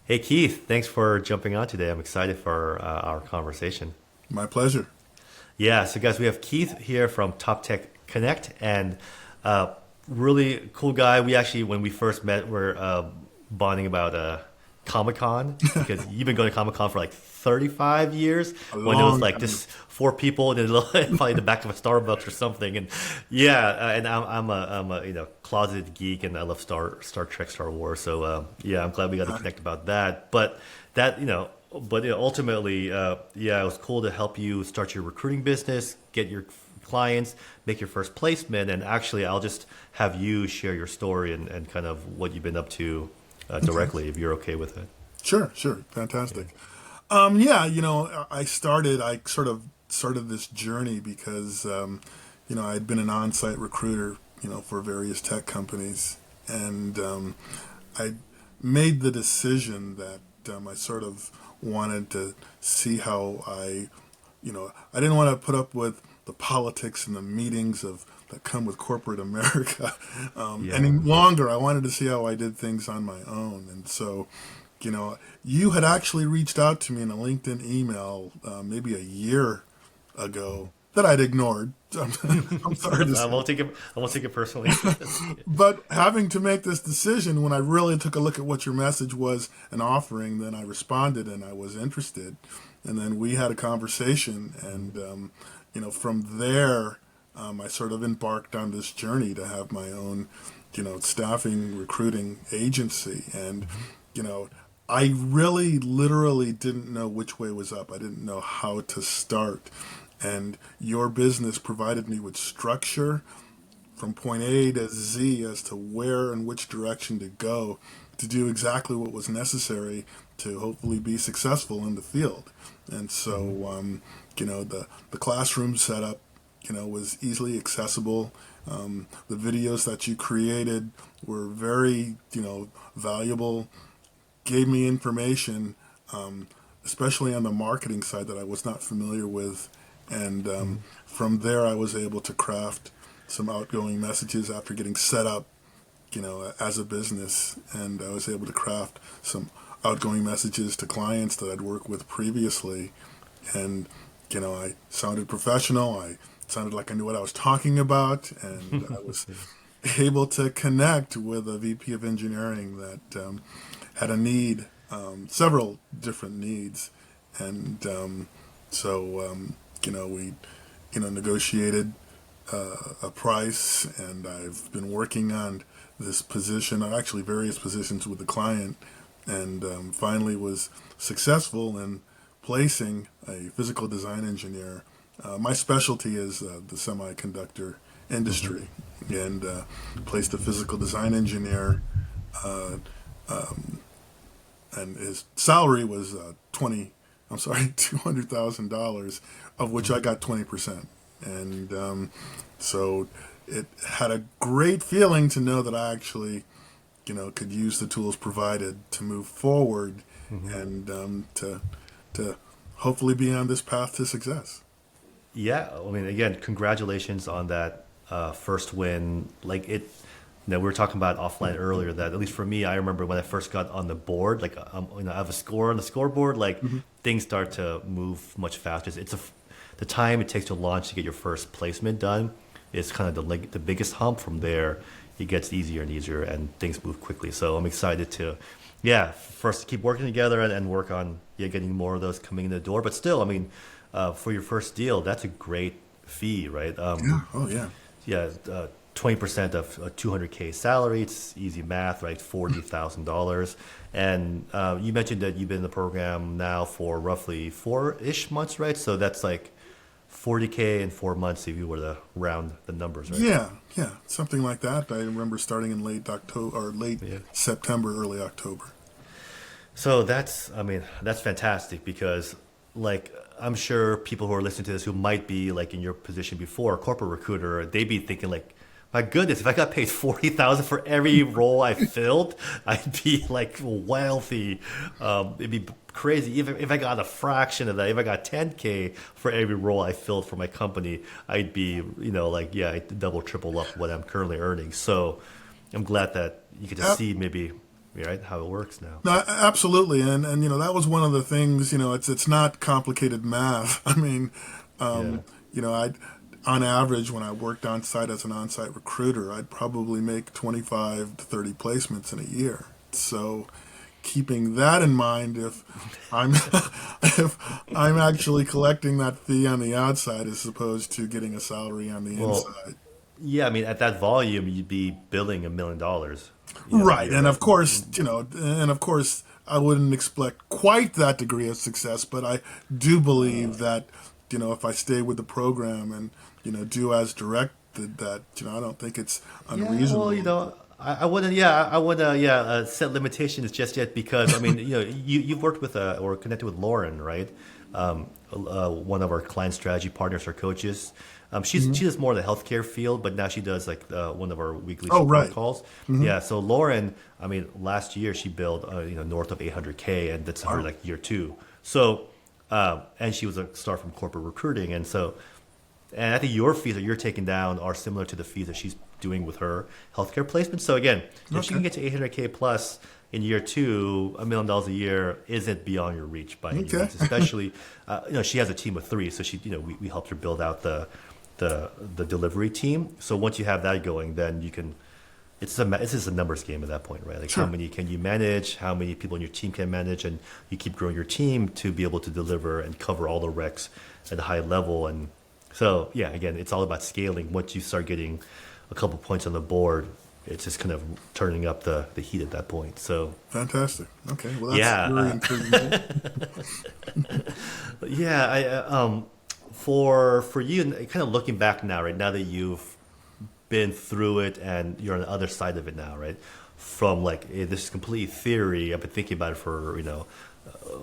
Hey Keith, thanks for jumping on today. I'm excited for our conversation. My pleasure. Yeah, so guys, we have Keith here from Top Tech Connect, and uh, really cool guy. We actually, when we first met, were bonding about Comic Con because you've been going to Comic Con for like 35 years. A When it was long like time. just four people in a little, probably the back of a Starbucks or something. And yeah, and I'm a closeted geek, and I love Star Trek, Star Wars. So yeah, I'm glad we got to connect about that. But that ultimately, yeah, it was cool to help you start your recruiting business, get your clients, make your first placement, and actually, I'll just have you share your story and kind of what you've been up to Okay. directly, if you're okay with it. Sure, sure. Fantastic. Yeah, I sort of started this journey because, I'd been an on-site recruiter, for various tech companies. And I made the decision that I sort of wanted to see how I didn't want to put up with the politics and the meetings that come with corporate America any Yeah. longer. I wanted to see how I did things on my own, and so you had actually reached out to me in a LinkedIn email maybe a year ago that I'd ignored. I'm sorry to I say. won't take it. I won't take it personally. But having to make this decision, when I really took a look at what your message was and offering, then I responded and I was interested. And then we had a conversation. And, from there, I sort of embarked on this journey to have my own, staffing recruiting agency. And, you know, I really literally didn't know which way was up. I didn't know how to start. And your business provided me with structure from point A to Z as to where and which direction to go to do exactly what was necessary to hopefully be successful in the field. And so, the classroom setup, was easily accessible. The videos that you created were very, valuable, gave me information, especially on the marketing side that I was not familiar with. And from there, I was able to craft some outgoing messages after getting set up, as a business. And I was able to craft some outgoing messages to clients that I'd worked with previously. And, I sounded professional. I sounded like I knew what I was talking about. And I was able to connect with a VP of engineering that had a need, several different needs. And we, negotiated a price, and I've been working on this position, or actually various positions with the client, and finally was successful in placing a physical design engineer. My specialty is the semiconductor Hmm. industry, and placed a physical design engineer, uh, and his salary was 20. I'm sorry, $200,000, of which I got 20%, and so it had a great feeling to know that I actually, could use the tools provided to move forward Hmm. and to hopefully be on this path to success. Yeah, I mean, again, congratulations on that first win. Like it, we were talking about offline earlier. That at least for me, I remember when I first got on the board. Like, I have a score on the scoreboard. Like Mhm. things start to move much faster. The time it takes to launch to get your first placement done is kind of the biggest hump. From there, it gets easier and easier, and things move quickly. So I'm excited to, yeah, first keep working together and work on getting more of those coming in the door. But still, I mean, for your first deal, that's a great fee, right? Yeah. Oh, yeah. Yeah, 20% of a 200K salary. It's easy math, right? $40,000. And you mentioned that you've been in the program now for roughly four-ish months, right? So that's like 40K in 4 months if you were to round the numbers, right? Yeah. Yeah. Something like that. I remember starting in late October or late Yeah. September, early October. So that's, I mean, that's fantastic because, like, I'm sure people who are listening to this who might be like in your position before, a corporate recruiter, they'd be thinking like, my goodness, if I got paid 40,000 for every role I filled, I'd be like wealthy. It'd be crazy. If I got a fraction of that, if I got 10K for every role I filled for my company, I'd be, like, yeah, double, triple up what I'm currently earning. So I'm glad that you get to Ab- see maybe. right? How it works now. No, absolutely, and that was one of the things. It's not complicated math. I mean, Yeah. I on average when I worked on site as an on site recruiter, I'd probably make 25 to 30 placements in a year. So, keeping that in mind, if I'm if I'm actually collecting that fee on the outside as opposed to getting a salary on the Well, inside. yeah, I mean, at that volume, you'd be billing $1 million, a Right, year, and right? of course, I wouldn't expect quite that degree of success, but I do believe that, if I stay with the program and do as directed, that I don't think it's Yeah, well, unreasonable. I wouldn't, yeah, I wouldn't, yeah, set limitations just yet because, I mean, you've worked with, or connected with Lauren, right? One of our client strategy partners or coaches. She does more of the healthcare field, but now she does like one of our weekly Oh, support right. calls. Yeah, so Lauren, I mean, last year she billed, north of 800K, and that's her Wow. like year two. So, and she was a star from corporate recruiting, and so. And I think your fees that you're taking down are similar to the fees that she's doing with her healthcare placement. So again, if she Okay. can get to 800K plus in year two, $1 million a year isn't beyond your reach by any Okay. means. Especially, she has a team of three, so we helped her build out the delivery team. So once you have that going, then you can. It's just a numbers game at that point, right? Like how Sure. many can you manage, how many people in your team can manage, and you keep growing your team to be able to deliver and cover all the recs at a high level. And so, yeah, again, it's all about scaling. Once you start getting a couple points on the board, it's just kind of turning up the heat at that point. So, Fantastic. Okay. Well, that's yeah, very encouraging. yeah, for you, and kind of looking back now, right now that you've been through it and you're on the other side of it now, right? From like this is complete theory. I've been thinking about it for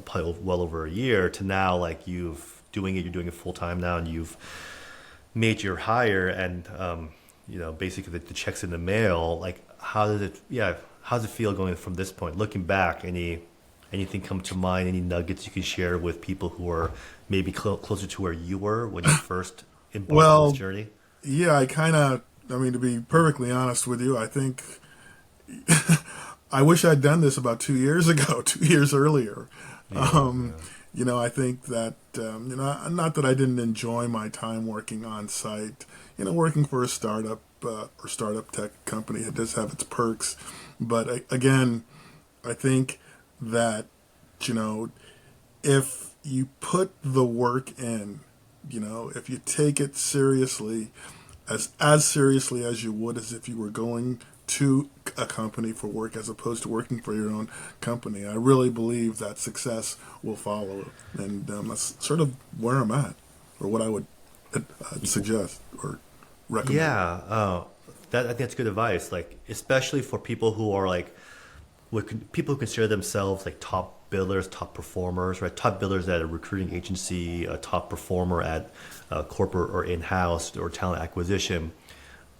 probably well over a year to now, like you're doing it full time now, and you've made your hire, and basically the checks in the mail. Like, how does it? Yeah, how does it feel going from this point? Looking back, anything come to mind? Any nuggets you can share with people who are maybe closer to where you were when you first embarked on this Well, journey? yeah, I mean, to be perfectly honest with you, I think I wish I'd done this about 2 years ago, 2 years earlier. Yeah, I think that, not that I didn't enjoy my time working on site, working for a startup or startup tech company. It does have its perks. But again, I think that, you know, if you put the work in, if you take it seriously, as seriously as you would as if you were going to a company for work as opposed to working for your own company, I really believe that success will follow. And that's sort of where I'm at, or what I would suggest or recommend. yeah. I think that's good advice. Like, especially for people who are like people who consider themselves like top billers, top performers, right? Top billers at a recruiting agency, a top performer at corporate or in-house or talent acquisition.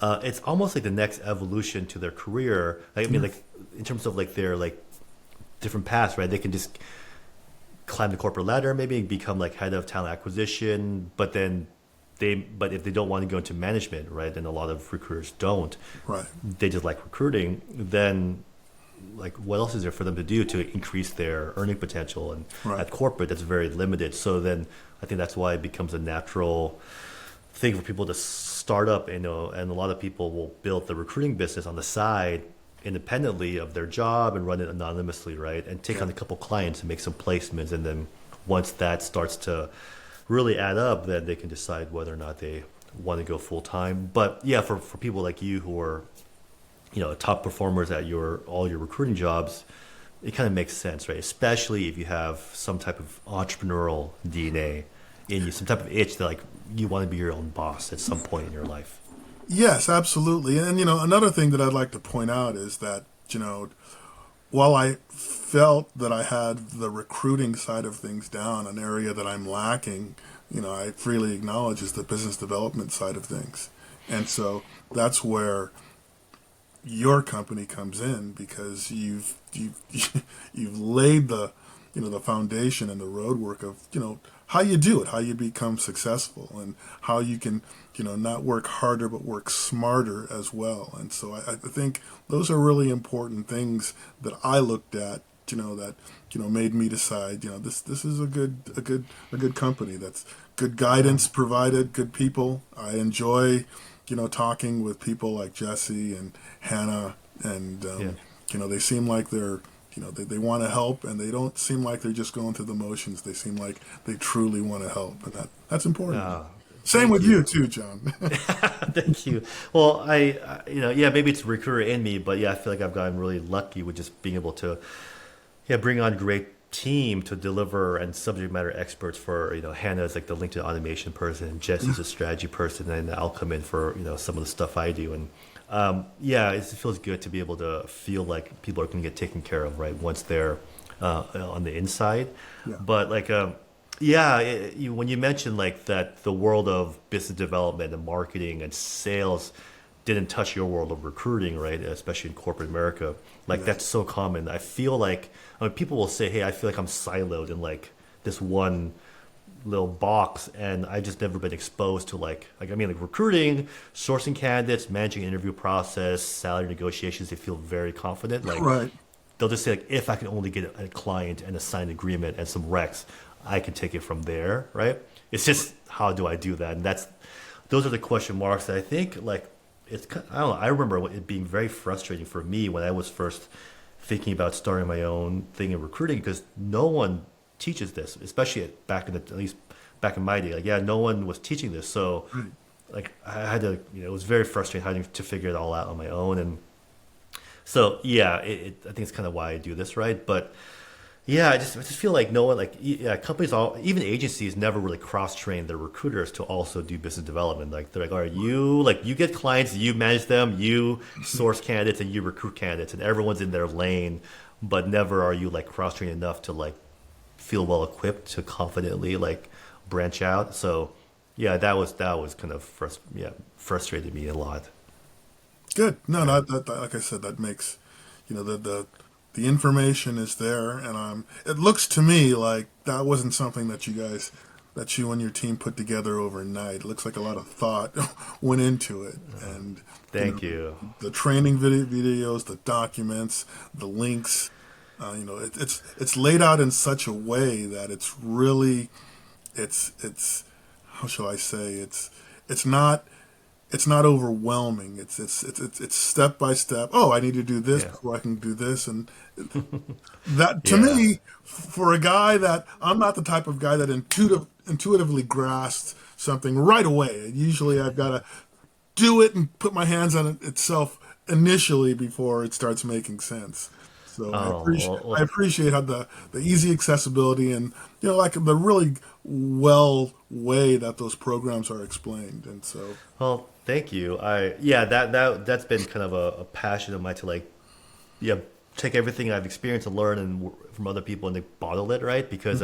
It's almost like the next evolution to their career. Like, I mean, like in terms of like their like different paths, right? They can just climb the corporate ladder, maybe become like head of talent acquisition, but if they don't want to go into management, right? And a lot of recruiters don't. Right. They just like recruiting. Then like what else is there for them to do to increase their earning potential? And Right. at corporate that's very limited. So then I think that's why it becomes a natural thing for people to start up, and a lot of people will build the recruiting business on the side independently of their job and run it anonymously, right? And take Yeah. on a couple clients and make some placements, and then once that starts to really add up, then they can decide whether or not they want to go full time. But yeah, for people like you who are top performers at all your recruiting jobs, it kind of makes sense, right? Especially if you have some type of entrepreneurial DNA in you, some type of itch that like you want to be your own boss at some point in your life. Yes, absolutely. And another thing that I'd like to point out is that while I felt that I had the recruiting side of things down, an area that I'm lacking, I freely acknowledge is the business development side of things. And so that's where your company comes in, because you've you've laid the the foundation and the roadwork of how you do it, how you become successful, and how you can, not work harder but work smarter as well. And so I think those are really important things that I looked at, that made me decide, this is a good company. That's good guidance provided, good people. I enjoy, talking with people like Jesse and Hannah, and Yeah. they seem like they're they want to help, and they don't seem like they're just going through the motions. They seem like they truly want to help, and that's important. Ah, Same thank with you. you too, John. Thank you. Well, yeah, maybe it's a recruiter in me, but yeah, I feel like I've gotten really lucky with just being able to, yeah, bring on great team to deliver and subject matter experts for, Hannah's like the LinkedIn automation person, and Jesse's a strategy person, and I'll come in for, some of the stuff I do. And yeah, it feels good to be able to feel like people are going to get taken care of, right, once they're on the inside. Yeah. But like, yeah, when you mentioned like that, the world of business development and marketing and sales didn't touch your world of recruiting, right? Especially in corporate America, like Yeah. that's so common. I feel like, I mean, people will say, "Hey, I feel like I'm siloed in like this one little box," and I just never been exposed to like I mean, like recruiting, sourcing candidates, managing interview process, salary negotiations. They feel very confident. Like Right. they'll just say like, if I can only get a client and a signed agreement and some recs, I can take it from there, right? It's just how do I do that? And those are the question marks that I think like I don't know. I remember it being very frustrating for me when I was first thinking about starting my own thing in recruiting because no one teaches this, especially at least back in my day. Like, yeah, no one was teaching this, so like I had to, it was very frustrating having to figure it all out on my own. And so yeah, I think it's kind of why I do this, right? But yeah, I just feel like no one, like, yeah, companies, even agencies never really cross train their recruiters to also do business development. Like they're like, all right, you get clients, you manage them, you source candidates, and you recruit candidates, and everyone's in their lane, but never are you like cross trained enough to like feel well equipped to confidently like branch out. So yeah, that was kind of frustrated me a lot. Good. No, that like I said, that makes, the information is there, and it looks to me like that wasn't something that you and your team put together overnight. It looks like a lot of thought went into it, and Thank you. the training videos, the documents, the links. It's laid out in such a way that it's really, it's how shall I say, it's not it's not overwhelming. It's step by step. Oh, I need to do this Yeah. before I can do this, and that to Yeah. me, for a guy that I'm not the type of guy that intuitively grasps something right away. Usually, I've got to do it and put my hands on it itself initially before it starts making sense. So Oh, I appreciate how the easy accessibility and like the really well way that those programs are explained. And so thank you. Yeah, that's been kind of a passion of mine to like, yeah, take everything I've experienced and learned from other people and they bottle it, right? Because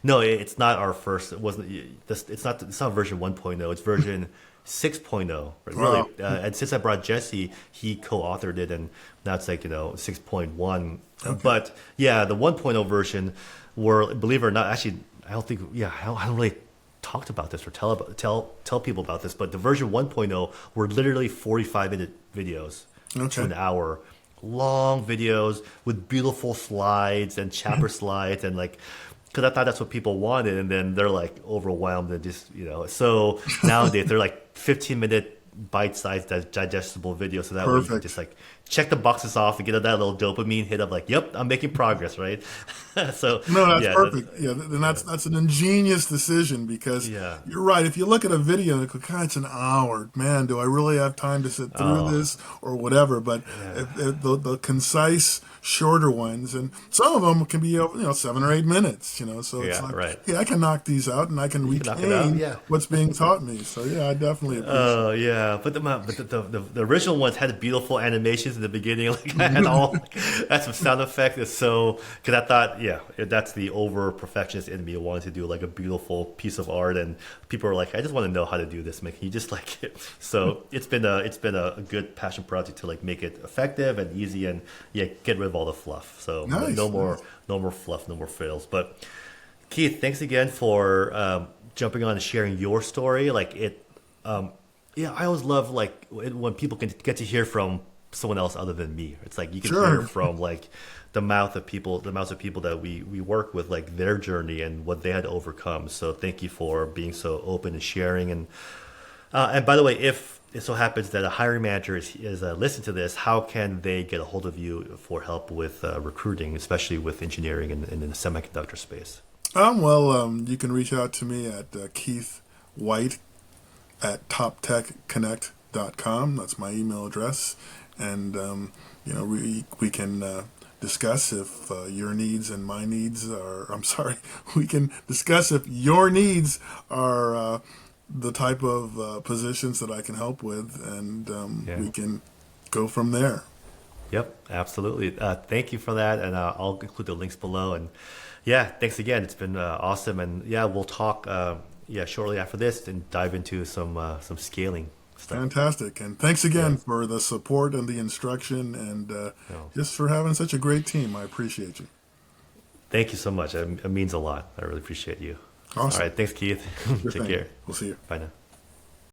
no, it's not our first. It wasn't. It's not version 1.0. It's version 6.0. Right? Really. wow, And since I brought Jesse, he co-authored it, and now it's like 6.1. okay, But yeah, the 1.0 version, were believe it or not, actually, I don't think. Yeah, I don't really talked about this or tell people about this, but the version 1.0 were literally 45-minute videos to okay, an hour, long videos with beautiful slides and chapter slides and like, because I thought that's what people wanted, and then they're like overwhelmed and just so nowadays they're like 15-minute bite-sized digestible videos, so that way you can perfect. just like check the boxes off and get that little dopamine hit of like, yep, I'm making progress, right? So No, that's yeah, perfect. Yeah, then that's an ingenious decision because yeah. you're right. If you look at a video and go, God, it's an hour. Man, do I really have time to sit through Oh, this or whatever? But yeah. if the concise, shorter ones, and some of them can be 7 or 8 minutes. So it's Yeah, like, right. hey, I can knock these out and I can You can knock it out. retain Yeah. what's being taught me. So yeah, I definitely appreciate. Oh yeah, but the original ones had beautiful animations in the beginning. Like I had all had some sound effects. It's so because I thought that's the over perfectionist in me wanting to do like a beautiful piece of art, and people are like, I just want to know how to do this. Man, can you just like it? So it's been a good passion project to like make it effective and easy and get rid of all the fluff. So no Nice, more nice. no more fluff, no more fails. But Keith, thanks again for jumping on and sharing your story. Like it, yeah, I always love like when people can get to hear from someone else other than me. It's like you can hear Sure. from like the mouths of people that we work with, like their journey and what they had to overcome. So thank you for being so open and sharing. And by the way, if it so happens that a hiring manager is listening to this, how can they get a hold of you for help with recruiting, especially with engineering and in the semiconductor space? You can reach out to me at Keith White at toptechconnect.com. That's my email address. And, we can discuss if your needs and my needs are, I'm sorry, we can discuss if your needs are the type of positions that I can help with, and Yeah. we can go from there. Yep, absolutely. Thank you for that, and I'll include the links below. And yeah, thanks again. It's been awesome, and yeah, we'll talk shortly after this and dive into some scaling stuff. Fantastic. And thanks again Yes. for the support and the instruction and No. just for having such a great team. I appreciate you. Thank you so much. It means a lot. I really appreciate you. All Awesome. right, thanks, Keith. Sure Take thing. care. We'll see you. Bye now.